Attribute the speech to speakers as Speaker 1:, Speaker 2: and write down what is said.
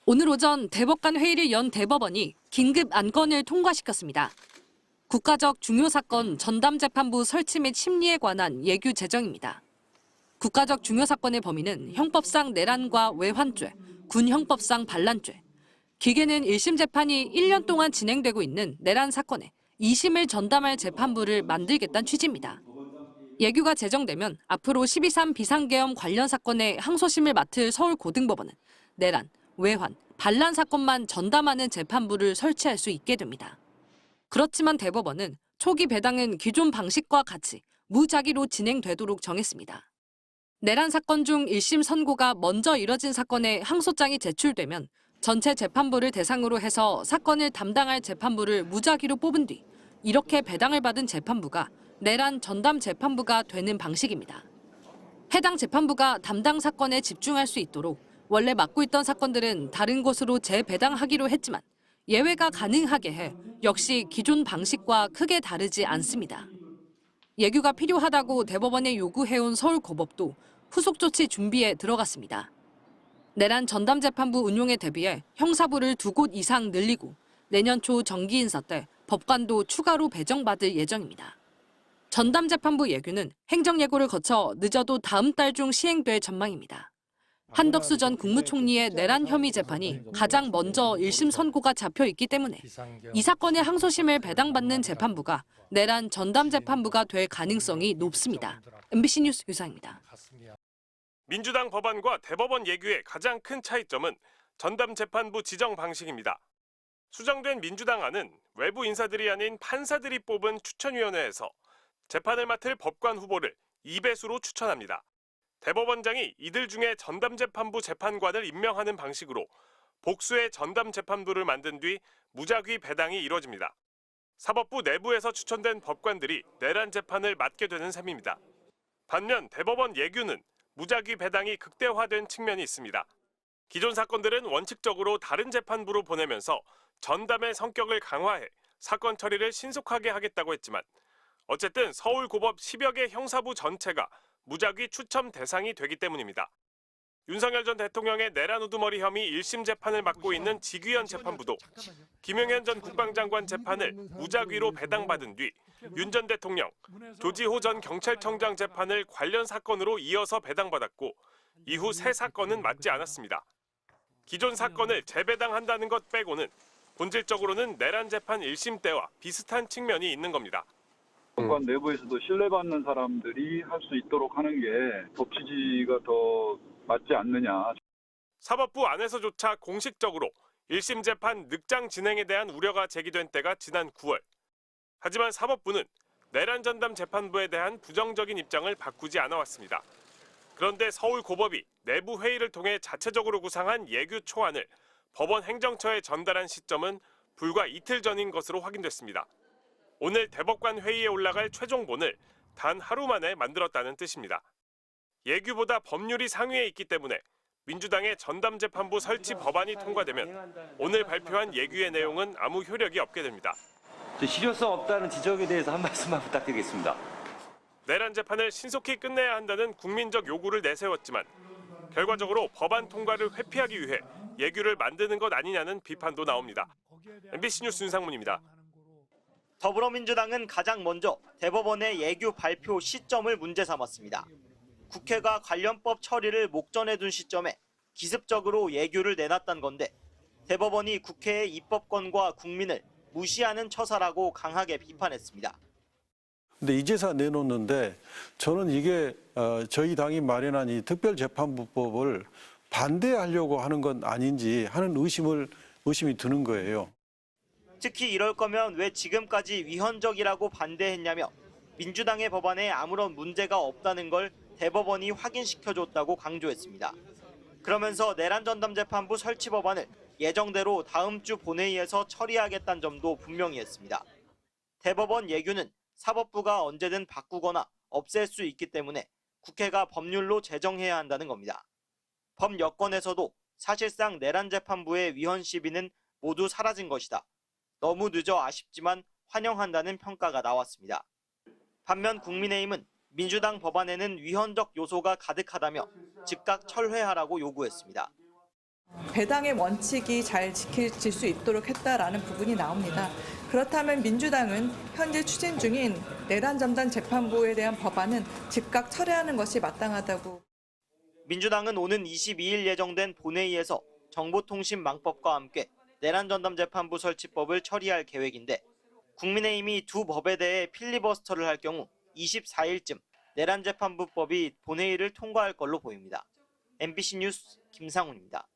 Speaker 1: 오늘 오전 대법관 회의를 연 대법원이 긴급 안건을 통과시켰습니다. 국가적 중요 사건 전담재판부 설치 및 심리에 관한 예규 제정입니다. 국가적 중요 사건의 범위는 형법상 내란과 외환죄, 군형법상 반란죄, 기계는 1심 재판이 1년 동안 진행되고 있는 내란 사건에 2심을 전담할 재판부를 만들겠다는 취지입니다. 예규가 제정되면 앞으로 12.3 비상계엄 관련 사건의 항소심을 맡을 서울고등법원은 내란, 외환, 반란 사건만 전담하는 재판부를 설치할 수 있게 됩니다. 그렇지만 대법원은 초기 배당은 기존 방식과 같이 무작위로 진행되도록 정했습니다. 내란 사건 중 1심 선고가 먼저 이뤄진 사건에 항소장이 제출되면 전체 재판부를 대상으로 해서 사건을 담당할 재판부를 무작위로 뽑은 뒤 이렇게 배당을 받은 재판부가 내란 전담 재판부가 되는 방식입니다. 해당 재판부가 담당 사건에 집중할 수 있도록 원래 맡고 있던 사건들은 다른 곳으로 재배당하기로 했지만 예외가 가능하게 해 역시 기존 방식과 크게 다르지 않습니다. 예규가 필요하다고 대법원에 요구해온 서울고법도 후속 조치 준비에 들어갔습니다. 내란 전담재판부 운용에 대비해 형사부를 2곳 이상 늘리고 내년 초 정기인사 때 법관도 추가로 배정받을 예정입니다. 전담재판부 예규는 행정예고를 거쳐 늦어도 다음 달 중 시행될 전망입니다. 한덕수 전 국무총리의 내란 혐의 재판이 가장 먼저 1심 선고가 잡혀 있기 때문에 이 사건의 항소심을 배당받는 재판부가 내란 전담재판부가 될 가능성이 높습니다. MBC 뉴스 유상입니다.
Speaker 2: 민주당 법안과 대법원 예규의 가장 큰 차이점은 전담재판부 지정 방식입니다. 수정된 민주당 안은 외부 인사들이 아닌 판사들이 뽑은 추천위원회에서 재판을 맡을 법관 후보를 2배수로 추천합니다. 대법원장이 이들 중에 전담재판부 재판관을 임명하는 방식으로 복수의 전담재판부를 만든 뒤 무작위 배당이 이뤄집니다. 사법부 내부에서 추천된 법관들이 내란 재판을 맡게 되는 셈입니다. 반면 대법원 예규는 무작위 배당이 극대화된 측면이 있습니다. 기존 사건들은 원칙적으로 다른 재판부로 보내면서 전담의 성격을 강화해 사건 처리를 신속하게 하겠다고 했지만 어쨌든 서울고법 10여 개 형사부 전체가 무작위 추첨 대상이 되기 때문입니다. 윤석열 전 대통령의 내란 우두머리 혐의 1심 재판을 맡고 있는 지귀현 재판부도 김용현 전 국방장관 재판을 무작위로 배당받은 뒤 윤 전 대통령, 조지호 전 경찰청장 재판을 관련 사건으로 이어서 배당받았고 이후 새 사건은 맡지 않았습니다. 기존 사건을 재배당한다는 것 빼고는 본질적으로는 내란 재판 1심 때와 비슷한 측면이 있는 겁니다.
Speaker 3: 법관 내부에서도 신뢰받는 사람들이 할 수 있도록 하는 게 법 취지가 더 맞지 않느냐.
Speaker 2: 사법부 안에서조차 공식적으로 1심 재판 늑장 진행에 대한 우려가 제기된 때가 지난 9월. 하지만 사법부는 내란 전담 재판부에 대한 부정적인 입장을 바꾸지 않아 왔습니다. 그런데 서울고법이 내부 회의를 통해 자체적으로 구상한 예규 초안을 법원 행정처에 전달한 시점은 불과 이틀 전인 것으로 확인됐습니다. 오늘 대법관 회의에 올라갈 최종본을 단 하루 만에 만들었다는 뜻입니다. 예규보다 법률이 상위에 있기 때문에 민주당의 전담재판부 설치 법안이 통과되면 오늘 발표한 예규의 내용은 아무 효력이 없게 됩니다.
Speaker 4: 실효성 없다는 지적에 대해서 한 말씀만 부탁드리겠습니다.
Speaker 2: 내란 재판을 신속히 끝내야 한다는 국민적 요구를 내세웠지만 결과적으로 법안 통과를 회피하기 위해 예규를 만드는 것 아니냐는 비판도 나옵니다. MBC 뉴스 윤상문입니다.
Speaker 5: 더불어민주당은 가장 먼저 대법원의 예규 발표 시점을 문제 삼았습니다. 국회가 관련법 처리를 목전에 둔 시점에 기습적으로 예규를 내놨던 건데 대법원이 국회의 입법권과 국민을 무시하는 처사라고 강하게 비판했습니다.
Speaker 6: 근데 이제서 내놓는데 저는 이게 저희 당이 마련한 이 특별재판부법을 반대하려고 하는 건 아닌지 하는 의심이 드는 거예요.
Speaker 5: 특히 이럴 거면 왜 지금까지 위헌적이라고 반대했냐며 민주당의 법안에 아무런 문제가 없다는 걸 대법원이 확인시켜줬다고 강조했습니다. 그러면서 내란 전담재판부 설치 법안을 예정대로 다음 주 본회의에서 처리하겠다는 점도 분명히 했습니다. 대법원 예규는 사법부가 언제든 바꾸거나 없앨 수 있기 때문에 국회가 법률로 제정해야 한다는 겁니다. 법 여건에서도 사실상 내란 재판부의 위헌 시비는 모두 사라진 것이다. 너무 늦어 아쉽지만 환영한다는 평가가 나왔습니다. 반면 국민의힘은 민주당 법안에는 위헌적 요소가 가득하다며 즉각 철회하라고 요구했습니다.
Speaker 7: 배당의 원칙이 잘 지켜질 수 있도록 했다라는 부분이 나옵니다. 그렇다면 민주당은 현재 추진 중인 내란 전담 재판부에 대한 법안은 즉각 철회하는 것이 마땅하다고.
Speaker 5: 민주당은 오는 22일 예정된 본회의에서 정보통신망법과 함께 내란 전담 재판부 설치법을 처리할 계획인데 국민의힘이 두 법에 대해 필리버스터를 할 경우 24일쯤 내란 재판부법이 본회의를 통과할 걸로 보입니다. MBC 뉴스 김상훈입니다.